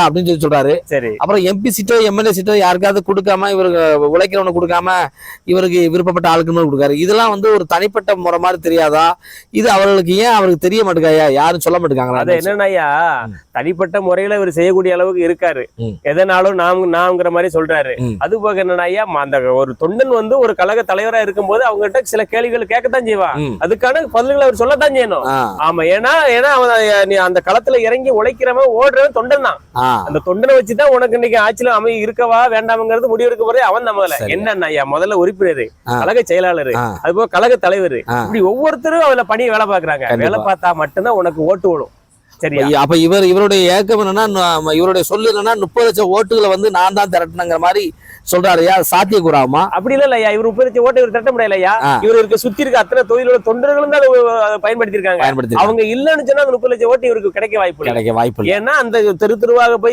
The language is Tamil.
அப்படின்னு சொல்லி சொல்றாரு. சரி. அப்புறம் எம்பி சீட்டோ எம்எல்ஏ சீட்டோ யாருக்காவது கொடுக்காம இவருக்கு உழைக்கிறவனுக்கு கொடுக்காம இவருக்கு விருப்பப்பட்ட ஆளுக்கு கொடுக்காரு. இதெல்லாம் வந்து ஒரு தனிப்பட்ட முறை மாதிரி தெரியாதா? இது அவர்களுக்கு ஏன் அவருக்கு தெரிய மாட்டேங்காயா? யாரும் சொல்ல மாட்டேங்காங்களா? அது என்னன்னா தனிப்பட்ட முறையில இவர் செய்யக்கூடிய அளவுக்கு இருக்காரு. எதனாலும் நாம்ங்கிற மாதிரி சொல்றாரு. அது போக என்னன்னா அந்த ஒரு தொண்டன் வந்து ஒரு கழக தலைவரா இருக்கும்போது அவங்ககிட்ட சில கேள்விகள் கேட்கத்தான் செய்வான். அதுக்கான பதில்களை அவர் சொல்லத்தான் செய்யணும். ஆமா, ஏன்னா நீ அந்த களத்துல இறங்கி உழைக்கிறவன் ஓடுறவன் தொண்டன் தான். அந்த தொண்டனை வச்சுதான் உனக்கு இன்னைக்கு ஆட்சியில இருக்கவா வேண்டாம்ங்கிறது முடிவெடுக்க போறே அவன் தான். முதல்ல என்னன்னா முதல்ல உறுப்பினர், கழக செயலாளர், அது போக கழக தலைவர், இப்படி ஒவ்வொருத்தரும் அதுல பணி வேலை பாக்குறாங்க. வேலை பார்த்தா மட்டும்தான் உனக்கு ஓட்டு ஓடும். சரியா? அப்ப இவருடைய ஏக்கம் என்னன்னா, இவருடைய சொல்லு என்னன்னா 30 லட்சம் ஓட்டுகளை வந்து நான் தான் திரட்டினங்கிற மாதிரி சொல்றாருயா. சாத்திய கூறாமா? அப்படி இல்லையா? இவர் 30 லட்சம் ஓட்டு இவர் திரட்ட முடியலையா? இவர் இருக்க சுத்தி இருக்க அத்தனை தொழிலோட தொண்டர்களும் தான் அதை பயன்படுத்தி இருக்காங்க. அவங்க இல்லைன்னு சொன்னா அந்த 30 லட்சம் ஓட்டு இவருக்கு கிடைக்க வாய்ப்பு இல்லை. ஏன்னா அந்த தெருவாக போய்